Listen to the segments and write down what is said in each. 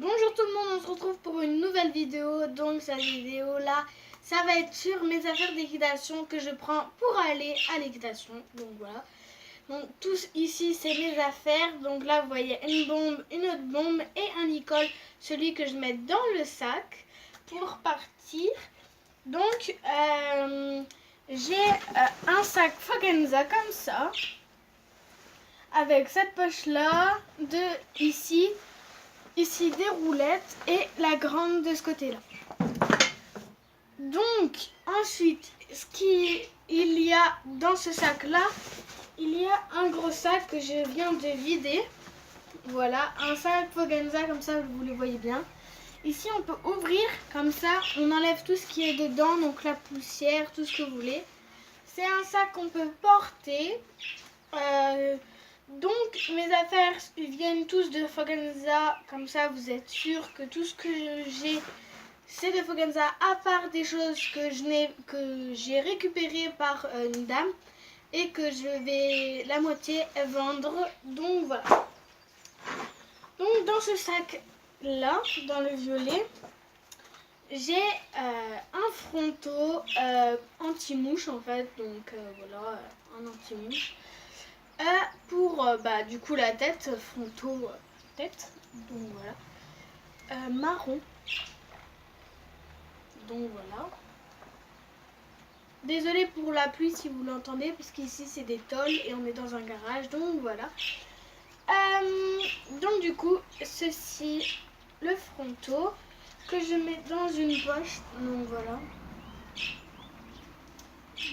Bonjour tout le monde, on se retrouve pour une nouvelle vidéo. Donc cette vidéo là, ça va être sur mes affaires d'équitation que je prends pour aller à l'équitation. Donc voilà. Donc tous ici c'est mes affaires. Donc là vous voyez une bombe, une autre bombe et un licol, celui que je mets dans le sac pour partir. Donc j'ai un sac Fogenza comme ça, avec cette poche là, de ici des roulettes et la grande de ce côté là. Donc ensuite il y a dans ce sac là, il y a un gros sac que je viens de vider. Voilà, un sac Fogenza comme ça, vous le voyez bien. Ici on peut ouvrir comme ça, on enlève tout ce qui est dedans, donc la poussière, tout ce que vous voulez. C'est un sac qu'on peut porter. Donc mes affaires viennent tous de Fogenza, comme ça vous êtes sûr que tout ce que j'ai c'est de Fogenza, à part des choses que j'ai récupérées par une dame et que je vais la moitié vendre. Donc voilà. Donc dans ce sac là, dans le violet, j'ai un fronto anti-mouche en fait, donc voilà, un anti-mouche. Pour du coup la tête, fronto tête, donc voilà, marron, donc voilà. Désolée pour la pluie si vous l'entendez, parce qu'ici c'est des tôles et on est dans un garage, donc voilà. Donc du coup ceci, le fronto que je mets dans une poche, donc voilà.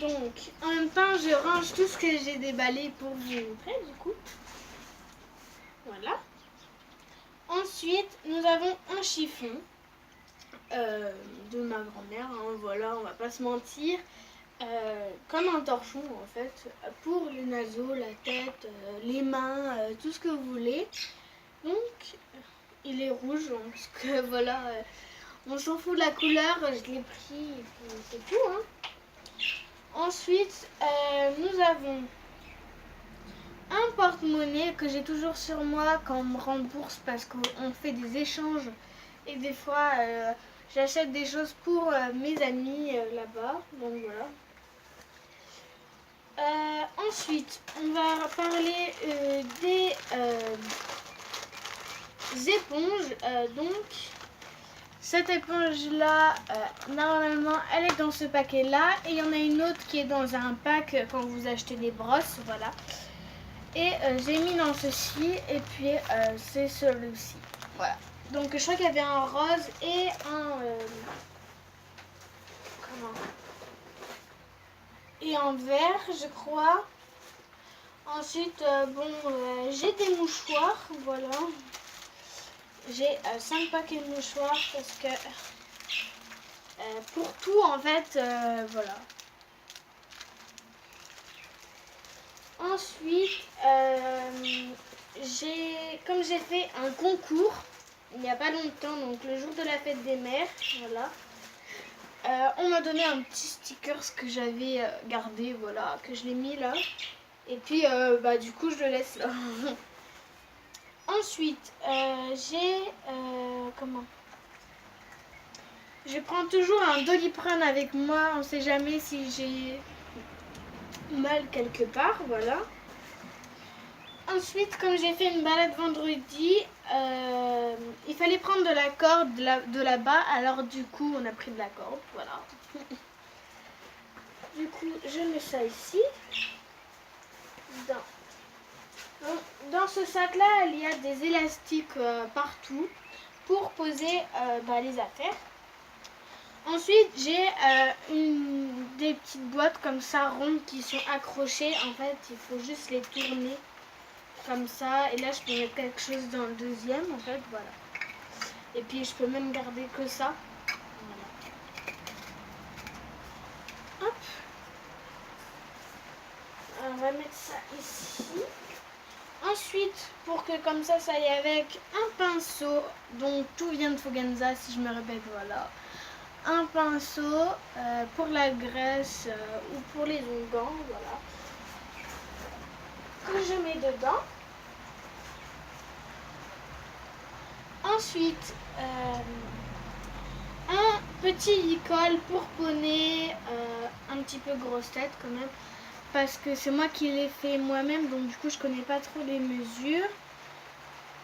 Donc en même temps je range tout ce que j'ai déballé pour vous montrer du coup. Voilà. Ensuite, nous avons un chiffon de ma grand-mère, hein, voilà, on va pas se mentir, comme un torchon en fait, pour les naseaux, la tête, les mains, tout ce que vous voulez. Donc, il est rouge, hein, parce que voilà, on s'en fout de la couleur, je l'ai pris, et puis c'est tout. Hein. Ensuite, nous avons un porte-monnaie que j'ai toujours sur moi quand on me rembourse parce qu'on fait des échanges et des fois j'achète des choses pour mes amis là-bas, donc voilà. Ensuite on va parler des éponges. Donc cette éponge là, normalement elle est dans ce paquet là, et il y en a une autre qui est dans un pack quand vous achetez des brosses, voilà. Et j'ai mis dans ceci, et puis c'est celui-ci. Voilà. Donc je crois qu'il y avait un rose et un et un vert, je crois. Ensuite, j'ai des mouchoirs, voilà. J'ai 5 paquets de mouchoirs parce que pour tout en fait, voilà. Ensuite, comme j'ai fait un concours il n'y a pas longtemps, donc le jour de la fête des mères, voilà. On m'a donné un petit sticker que j'avais gardé, voilà, que je l'ai mis là. Et puis, du coup, je le laisse là. Ensuite, je prends toujours un Doliprane avec moi, on sait jamais si j'ai mal quelque part, voilà. Ensuite, comme j'ai fait une balade vendredi, il fallait prendre de la corde de là-bas, alors du coup on a pris de la corde, voilà. Du coup je mets ça ici. Dans ce sac là il y a des élastiques partout pour poser les affaires. Ensuite j'ai des petites boîtes comme ça rondes qui sont accrochées, en fait il faut juste les tourner comme ça, et là je peux mettre quelque chose dans le deuxième en fait, voilà. Et puis je peux même garder que ça, voilà. Hop, on va mettre ça ici. Ensuite, pour que comme ça aille avec, un pinceau, donc tout vient de Fogenza si je me répète, voilà. Un pinceau pour la graisse ou pour les onguents, voilà, que je mets dedans. Ensuite, un petit licol pour poney, un petit peu grosse tête quand même, parce que c'est moi qui l'ai fait moi-même, donc du coup je connais pas trop les mesures.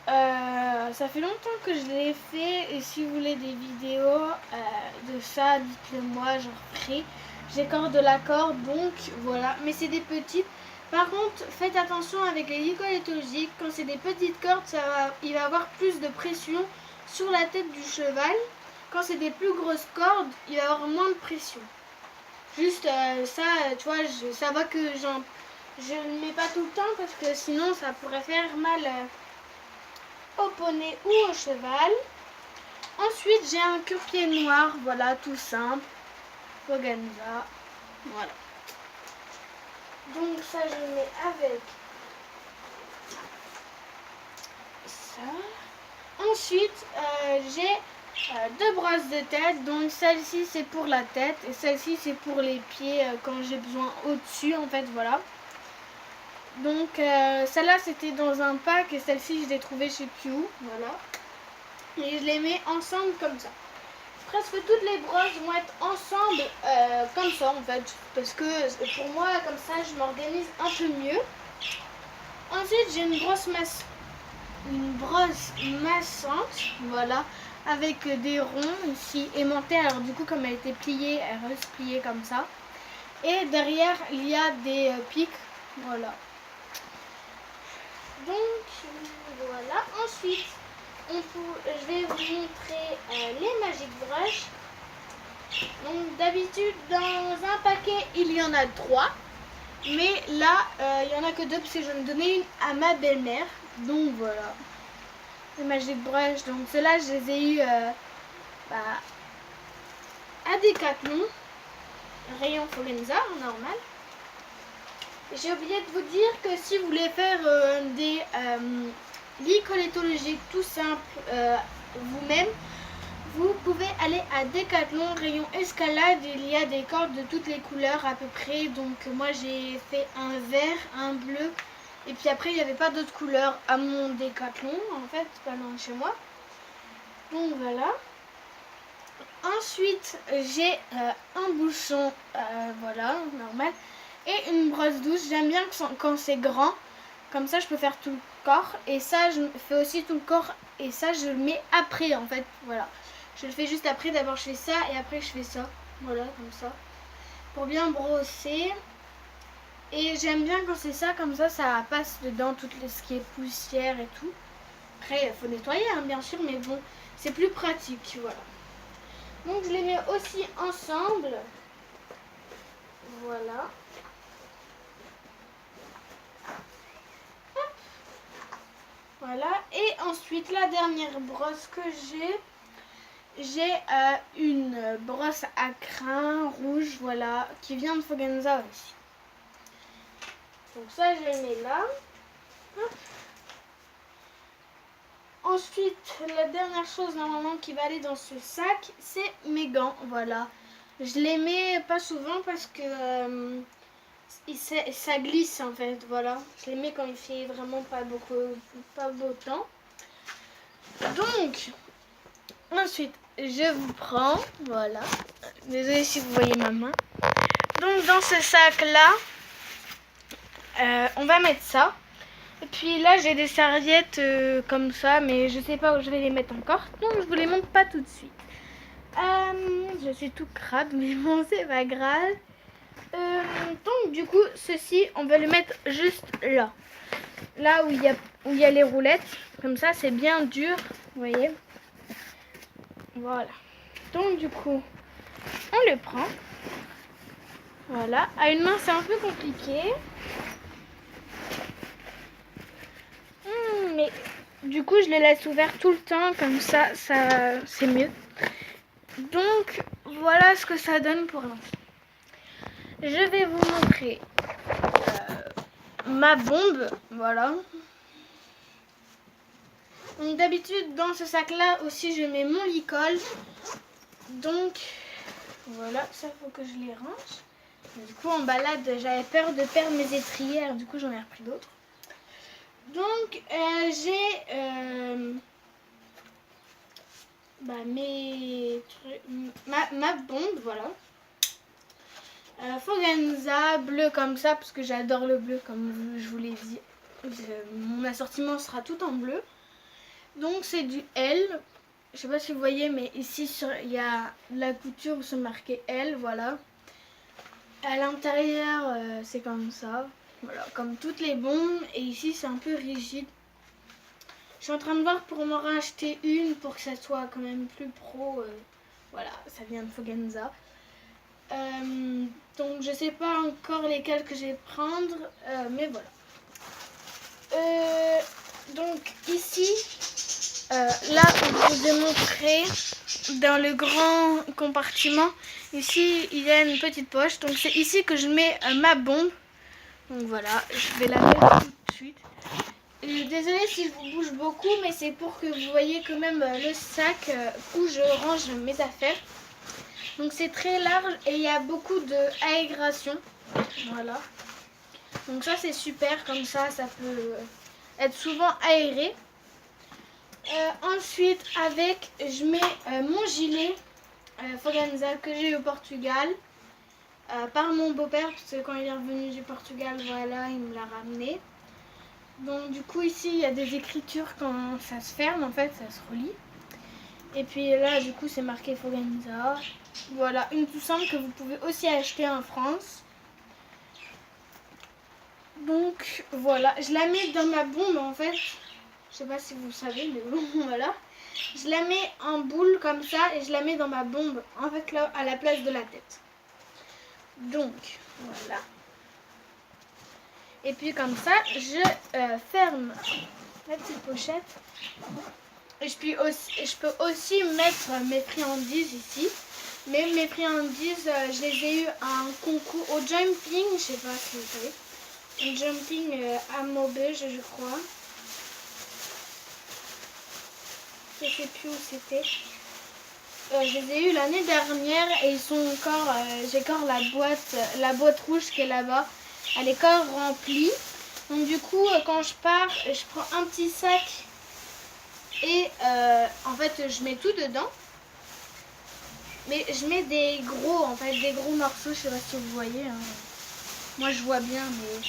Ça fait longtemps que je l'ai fait, et si vous voulez des vidéos de ça, dites-le moi, j'en ferai. J'ai encore de la corde, donc voilà, mais c'est des petites. Par contre, faites attention avec les licols éthologiques, quand c'est des petites cordes, il va avoir plus de pression sur la tête du cheval. Quand c'est des plus grosses cordes, il va y avoir moins de pression. Juste ça, tu vois, ça va que je ne mets pas tout le temps parce que sinon ça pourrait faire mal au poney ou au cheval. Ensuite, j'ai un cure-pied noir, voilà, tout simple. Foganza, voilà. Donc ça, je le mets avec ça. Ensuite, j'ai deux brosses de tête, donc celle-ci c'est pour la tête et celle-ci c'est pour les pieds quand j'ai besoin au-dessus en fait, voilà. Donc celle-là c'était dans un pack et celle-ci je l'ai trouvée chez Q, voilà. Et je les mets ensemble comme ça. Presque toutes les brosses vont être ensemble comme ça en fait, parce que pour moi comme ça je m'organise un peu mieux. Ensuite j'ai une brosse massante, voilà, avec des ronds ici aimantés. Alors du coup comme elle était pliée, elle reste pliée comme ça. Et derrière il y a des pics, voilà. Donc voilà. Ensuite je vais vous montrer les Magic Brush. Donc d'habitude dans un paquet il y en a 3. Mais là il n'y en a que 2 parce que j'en ai donné une à ma belle-mère. Donc voilà. Les Magic Brush, donc ceux-là je les ai eu à Decathlon, rayon Foganza, normal. J'ai oublié de vous dire que si vous voulez faire des licols éthologiques tout simples vous-même, vous pouvez aller à Decathlon, rayon escalade. Il y a des cordes de toutes les couleurs à peu près. Donc moi j'ai fait un vert, un bleu. Et puis après, il n'y avait pas d'autres couleurs à mon Decathlon, en fait, pas loin de chez moi. Donc voilà. Ensuite, j'ai un bouchon, voilà, normal. Et une brosse douce. J'aime bien quand c'est grand. Comme ça, je peux faire tout le corps. Et ça, je fais aussi tout le corps. Et ça, je le mets après, en fait. Voilà. Je le fais juste après. D'abord, je fais ça. Et après, je fais ça. Voilà, comme ça. Pour bien brosser. Et j'aime bien quand c'est ça, comme ça passe dedans tout ce qui est poussière et tout. Après, il faut nettoyer, hein, bien sûr, mais bon, c'est plus pratique, voilà. Donc, je les mets aussi ensemble. Voilà. Hop. Voilà. Et ensuite, la dernière brosse que j'ai une brosse à crin rouge, voilà, qui vient de Foganza aussi. Donc ça, je les mets là. Hop. Ensuite, la dernière chose normalement qui va aller dans ce sac, c'est mes gants, voilà. Je les mets pas souvent parce que ça glisse en fait, voilà. Je les mets quand il fait vraiment pas beau temps. Donc, ensuite, je vous prends, voilà. Désolée si vous voyez ma main. Donc dans ce sac-là, on va mettre ça. Et puis là, j'ai des serviettes comme ça, mais je sais pas où je vais les mettre encore. Donc je vous les montre pas tout de suite. Je suis tout crade, mais bon, c'est pas grave. Donc du coup, ceci, on va le mettre juste là. Là où il y a les roulettes. Comme ça, c'est bien dur, vous voyez. Voilà. Donc du coup, on le prend. Voilà. À une main, c'est un peu compliqué. Mais du coup, je les laisse ouverts tout le temps. Comme ça c'est mieux. Donc, voilà ce que ça donne pour l'instant. Je vais vous montrer ma bombe. Voilà. Donc d'habitude, dans ce sac-là aussi, je mets mon licol. Donc, voilà, ça faut que je les range. Du coup, en balade, j'avais peur de perdre mes étrières. Du coup, j'en ai repris d'autres. Donc, j'ai ma bombe, voilà. Foganza bleu comme ça parce que j'adore le bleu comme je vous l'ai dit. Mon assortiment sera tout en bleu. Donc c'est du L. Je sais pas si vous voyez, mais ici il y a la couture où c'est marqué L, voilà. À l'intérieur c'est comme ça, voilà, comme toutes les bombes. Et ici c'est un peu rigide. Je suis en train de voir pour m'en racheter une pour que ça soit quand même plus pro. Voilà, ça vient de Foganza. Donc je sais pas encore lesquels que je vais prendre, mais voilà. Donc ici, là je vous ai montré dans le grand compartiment. Ici il y a une petite poche, donc c'est ici que je mets ma bombe. Donc voilà, je vais la mettre tout de suite. Désolée si je vous bouge beaucoup, mais c'est pour que vous voyez quand même le sac où je range mes affaires. Donc c'est très large et il y a beaucoup d'aération. Voilà. Donc ça c'est super, comme ça peut être souvent aéré. Ensuite je mets mon gilet Foganza que j'ai eu au Portugal par mon beau-père, parce que quand il est revenu du Portugal, voilà, il me l'a ramené. Donc du coup ici il y a des écritures quand ça se ferme, en fait ça se relie. Et puis là du coup c'est marqué Foganza. Voilà, une tout simple que vous pouvez aussi acheter en France. Donc voilà, je la mets dans ma bombe en fait. Je sais pas si vous savez, mais bon, voilà. Je la mets en boule comme ça et je la mets dans ma bombe en fait là à la place de la tête. Donc voilà. Et puis comme ça, je ferme la petite pochette. Et je peux aussi mettre mes friandises ici. Mais mes friandises, je les ai eues à un concours au jumping, je sais pas si vous savez. Un jumping à Maubeuge, je crois. Je sais plus où c'était. Je les ai eues l'année dernière et ils sont encore. J'ai encore la boîte rouge qui est là-bas. Elle est encore remplie. Donc du coup, quand je pars, je prends un petit sac et en fait, je mets tout dedans. Mais je mets des gros morceaux, je sais pas si vous voyez. Hein. Moi je vois bien, mais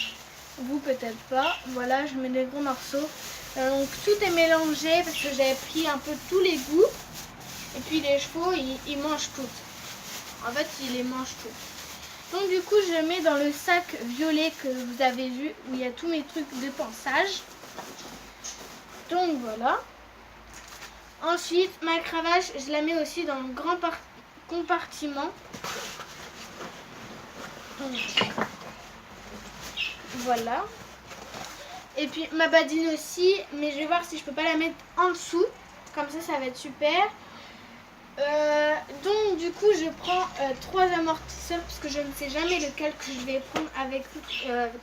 vous peut-être pas. Voilà, je mets des gros morceaux. Donc tout est mélangé parce que j'avais pris un peu tous les goûts. Et puis les chevaux, ils mangent tout. En fait, ils les mangent tout. Donc du coup, je mets dans le sac violet que vous avez vu, où il y a tous mes trucs de pansage. Donc voilà. Ensuite, ma cravache, je la mets aussi dans le grand compartiment. Donc, voilà. Et puis ma badine aussi, mais je vais voir si je peux pas la mettre en dessous. Comme ça va être super. Donc du coup je prends 3 amortisseurs parce que je ne sais jamais lequel que je vais prendre avec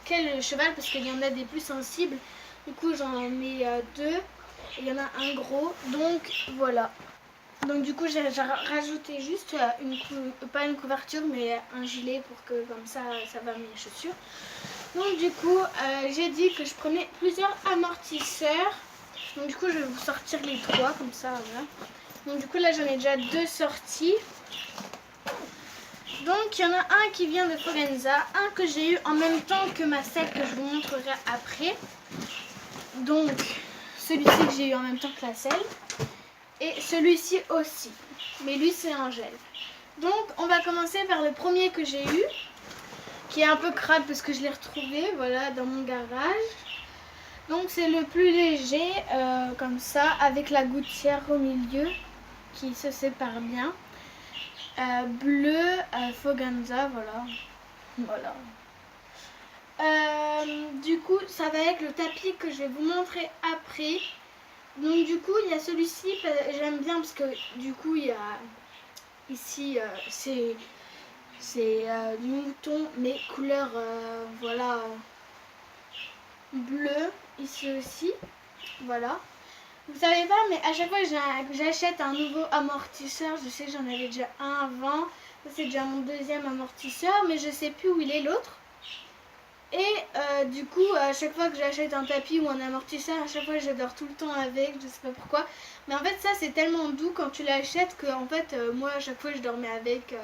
quel cheval, parce qu'il y en a des plus sensibles. Du coup j'en mets 2 et il y en a un gros. Donc voilà. Donc du coup j'ai rajouté juste pas une couverture mais un gilet pour que comme ça va mes chaussures. Donc du coup j'ai dit que je prenais plusieurs amortisseurs. Donc du coup je vais vous sortir les 3 comme ça, voilà. Donc du coup là j'en ai déjà 2 sortis. Donc il y en a un qui vient de Foganza, un que j'ai eu en même temps que ma selle que je vous montrerai après. Donc celui-ci que j'ai eu en même temps que la selle. Et celui-ci aussi. Mais lui c'est en gel. Donc on va commencer par le premier que j'ai eu. Qui est un peu crade parce que je l'ai retrouvé, voilà, dans mon garage. Donc c'est le plus léger, comme ça, avec la gouttière au milieu qui se sépare bien. Bleu, Foganza, voilà. Du coup, ça va être le tapis que je vais vous montrer après. Donc du coup, il y a celui-ci, j'aime bien parce que du coup, il y a ici, c'est du mouton, mais couleur, voilà, bleu, ici aussi, voilà. Vous savez pas, mais à chaque fois que j'achète un nouveau amortisseur, je sais que j'en avais déjà un avant, c'est déjà mon deuxième amortisseur, mais je sais plus où il est l'autre. Et du coup, à chaque fois que j'achète un tapis ou un amortisseur, à chaque fois je dors tout le temps avec, je sais pas pourquoi. Mais en fait ça c'est tellement doux quand tu l'achètes que en fait moi à chaque fois je dormais avec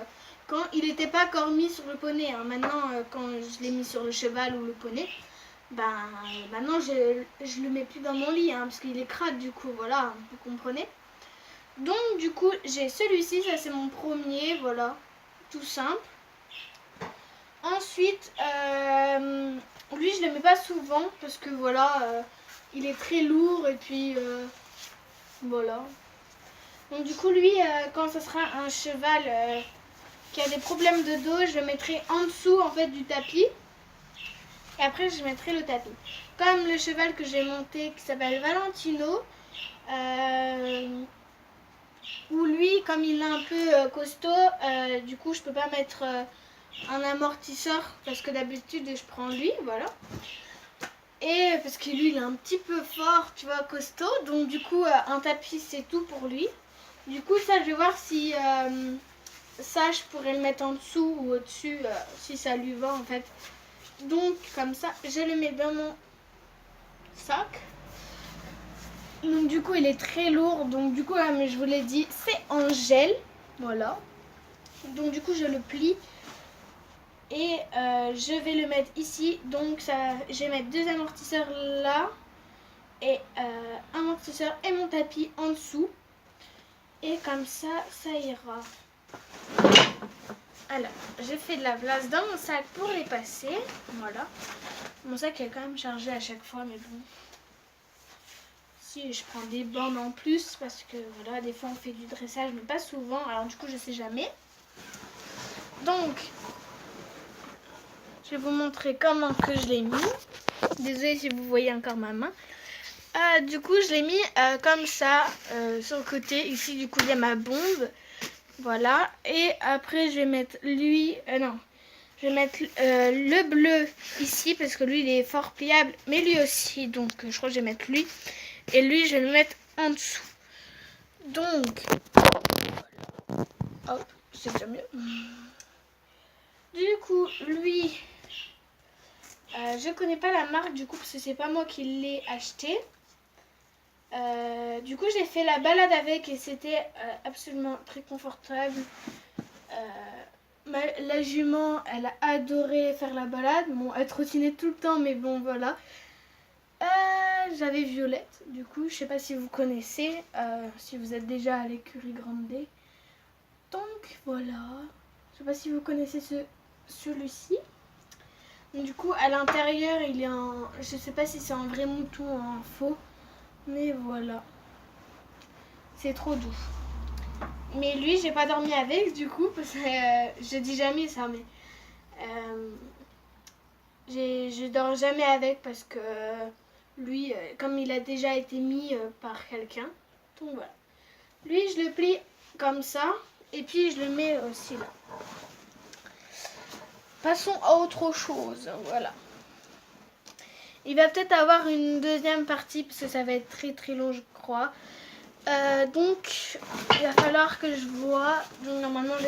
quand il n'était pas encore mis sur le poney. Hein. Maintenant quand je l'ai mis sur le cheval ou le poney, ben maintenant je le mets plus dans mon lit hein, parce qu'il est crade du coup, voilà, vous comprenez. Donc du coup j'ai celui-ci, ça c'est mon premier, voilà, tout simple. Ensuite, lui je le mets pas souvent parce que voilà, il est très lourd et puis voilà. Donc du coup lui, quand ce sera un cheval qui a des problèmes de dos, je le mettrai en dessous en fait du tapis. Et après je mettrai le tapis. Comme le cheval que j'ai monté qui s'appelle Valentino, où lui comme il est un peu costaud, du coup je peux pas mettre un amortisseur parce que d'habitude je prends lui, voilà. Et parce que lui il est un petit peu fort, tu vois, costaud, donc du coup un tapis c'est tout pour lui. Du coup ça je vais voir si ça je pourrais le mettre en dessous ou au-dessus si ça lui va en fait. Donc comme ça je le mets dans mon sac. Donc du coup il est très lourd, donc du coup comme je vous l'ai dit c'est en gel, voilà. Donc du coup je le plie. Et je vais le mettre ici, donc ça, je vais mettre deux amortisseurs là et un amortisseur et mon tapis en dessous. Et comme ça, ça ira. Alors, j'ai fait de la place dans mon sac pour les passer. Voilà. Mon sac est quand même chargé à chaque fois, mais bon. Si, je prends des bandes en plus parce que voilà, des fois on fait du dressage, mais pas souvent. Alors du coup, je sais jamais. Donc, je vais vous montrer comment que je l'ai mis. Désolée si vous voyez encore ma main. Du coup, je l'ai mis comme ça sur le côté. Ici, du coup, il y a ma bombe. Voilà. Et après, je vais mettre lui... non. Je vais mettre le bleu ici parce que lui, il est fort pliable. Mais lui aussi. Donc, je crois que je vais mettre lui. Et lui, je vais le mettre en dessous. Donc, hop, c'est déjà mieux. Du coup, lui... je connais pas la marque du coup parce que c'est pas moi qui l'ai acheté. Du coup j'ai fait la balade avec et c'était absolument très confortable. La jument elle a adoré faire la balade. Bon, elle trottinait tout le temps mais bon voilà. J'avais Violette du coup, je sais pas si vous connaissez, si vous êtes déjà à l'écurie Grande. Donc voilà, je sais pas si vous connaissez celui-ci. Du coup à l'intérieur il est en, je sais pas si c'est un vrai mouton ou un faux, mais voilà, c'est trop doux. Mais lui j'ai pas dormi avec du coup parce que je dis jamais ça, mais je dors jamais avec parce que lui comme il a déjà été mis par quelqu'un, donc voilà. Lui je le plie comme ça et puis je le mets aussi là. Passons à autre chose, voilà. Il va peut-être avoir une deuxième partie parce que ça va être très très long je crois. Donc il va falloir que je vois. Donc normalement je